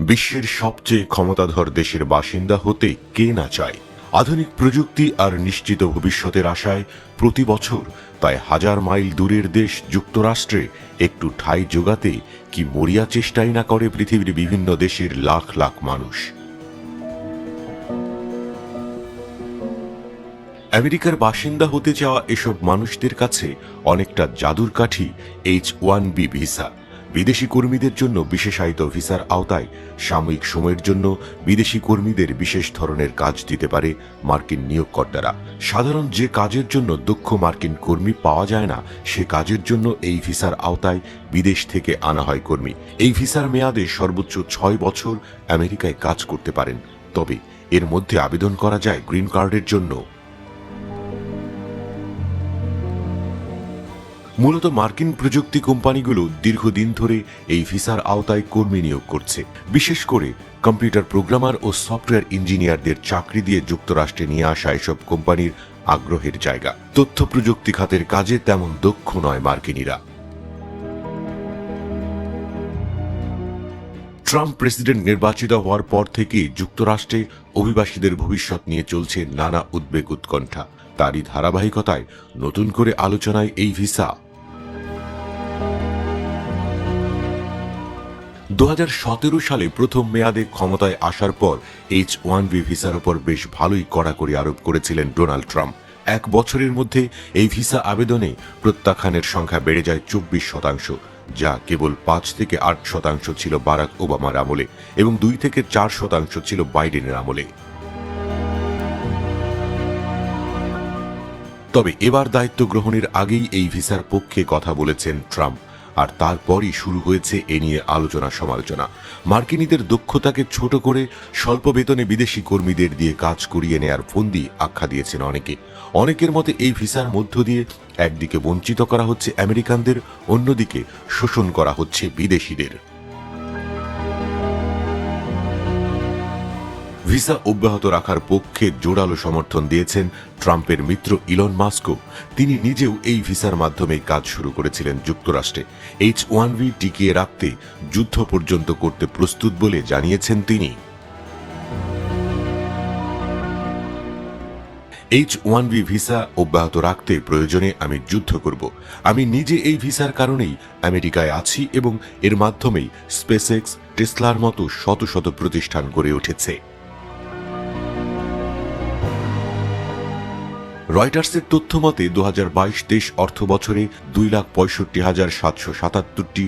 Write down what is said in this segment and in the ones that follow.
বিশ্বের সবচেয়ে ক্ষমতাধর দেশের বাসিন্দা হতে কে না চায়। আধুনিক প্রযুক্তি আর নিশ্চিত ভবিষ্যতের আশায় প্রতি বছর প্রায় 1000 মাইল দূরের দেশ যুক্তরাষ্ট্রে একটু ঠাঁই জোগাতে কি মরিয়া চেষ্টাই না করে পৃথিবীর বিভিন্ন দেশের লাখ লাখ মানুষ। আমেরিকার বাসিন্দা হতে চাওয়া এসব মানুষদের কাছে অনেকটা জাদুর কাঠি H-1B ভিসা। বিদেশি কর্মীদের জন্য বিশেষায়িত ভিসার আওতায় সাময়িক সময়ের জন্য বিদেশি কর্মীদের বিশেষ ধরনের কাজ দিতে পারে মার্কিন নিয়োগকর্তারা। সাধারণ যে কাজের জন্য দক্ষ মার্কিন কর্মী পাওয়া যায় না, সে কাজের জন্য এই ভিসার আওতায় বিদেশ থেকে আনা হয় কর্মী। এই ভিসার মেয়াদে সর্বোচ্চ 6 বছর আমেরিকায় কাজ করতে পারেন। তবে এর মধ্যে আবেদন করা যায় গ্রিন কার্ডের জন্য। মূলত মার্কিন প্রযুক্তি কোম্পানিগুলো দীর্ঘদিন ধরে এই ভিসার আওতায় কর্মী নিয়োগ করছে। বিশেষ করে কম্পিউটার প্রোগ্রামার ও সফটওয়্যার ইঞ্জিনিয়ারদের চাকরি দিয়ে যুক্তরাষ্ট্রে নিয়ে আসা এসব কোম্পানির আগ্রহের জায়গা। তথ্য প্রযুক্তি খাতের কাজে তেমন দক্ষ নয় মার্কিনিরা। ট্রাম্প প্রেসিডেন্ট নির্বাচিত হওয়ার পর থেকে যুক্তরাষ্ট্রে অভিবাসীদের ভবিষ্যৎ নিয়ে চলছে নানা উদ্বেগ উৎকণ্ঠা। তারই ধারাবাহিকতায় নতুন করে আলোচনায় এই ভিসা। 2017 সালে প্রথম মেয়াদে ক্ষমতায় আসার পর H-1B ভিসার উপর বেশ ভালোই কড়াকড়ি আরোপ করেছিলেন ডোনাল্ড ট্রাম্প। 1 বছরের মধ্যে এই ভিসা আবেদনে প্রত্যাখ্যানের সংখ্যা বেড়ে যায় 24%, যা কেবল 5 থেকে 8% ছিল বারাক ওবামার আমলে এবং 2 থেকে 4% ছিল বাইডেনের আমলে। তবে এবার দায়িত্ব গ্রহণের আগেই এই ভিসার পক্ষে কথা বলেছেন ট্রাম্প, আর তারপরই শুরু হয়েছে এ নিয়ে আলোচনা সমালোচনা। মার্কিনীদের দক্ষতাকে ছোট করে স্বল্প বেতনে বিদেশি কর্মীদের দিয়ে কাজ করিয়ে নেয়ার ফন্দি আখ্যা দিয়েছেন অনেকে। অনেকের মতে এই ভিসার মধ্য দিয়ে একদিকে বঞ্চিত করা হচ্ছে আমেরিকানদের, অন্যদিকে শোষণ করা হচ্ছে বিদেশিদের। ভিসা অব্যাহত রাখার পক্ষে জোরালো সমর্থন দিয়েছেন ট্রাম্পের মিত্র ইলন মাস্কও। তিনি নিজেও এই ভিসার মাধ্যমে কাজ শুরু করেছিলেন যুক্তরাষ্ট্রে। H-1B টিকিয়ে রাখতে যুদ্ধ পর্যন্ত করতে প্রস্তুত বলে জানিয়েছেন তিনি। H-1B ভিসা অব্যাহত রাখতে প্রয়োজনে আমি যুদ্ধ করব। আমি নিজে এই ভিসার কারণেই আমেরিকায় আছি এবং এর মাধ্যমেই স্পেসএক্স, টেসলার মতো শত শত প্রতিষ্ঠান গড়ে উঠেছে। রয়টার্সের তথ্য মতে 2022-23 অর্থ বছরে 2,65,777টি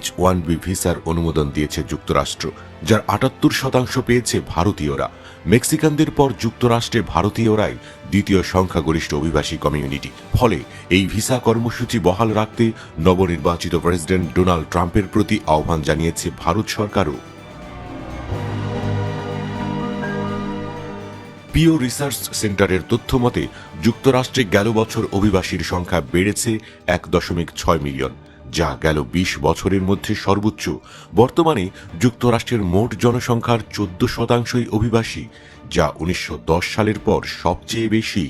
H-1B ভিসার অনুমোদন দিয়েছে যুক্তরাষ্ট্র, যার 78% পেয়েছে ভারতীয়রা। মেক্সিকানদের পর যুক্তরাষ্ট্রে ভারতীয়রাই দ্বিতীয় সংখ্যাগরিষ্ঠ অভিবাসী কমিউনিটি। ফলে এই ভিসা কর্মসূচি বহাল রাখতে নবনির্বাচিত প্রেসিডেন্ট ডোনাল্ড ট্রাম্পের প্রতি আহ্বান জানিয়েছে ভারত সরকারও। পিও রিসার্চ সেন্টারের তথ্য মতে যুক্তরাষ্ট্রে গেল বছর অভিবাসীর সংখ্যা বেড়েছে 1.6 মিলিয়ন, যা গেল 20 বছরের মধ্যে সর্বোচ্চ। বর্তমানে যুক্তরাষ্ট্রের মোট জনসংখ্যার 14% অভিবাসী, যা 1910 সালের পর সবচেয়ে বেশি।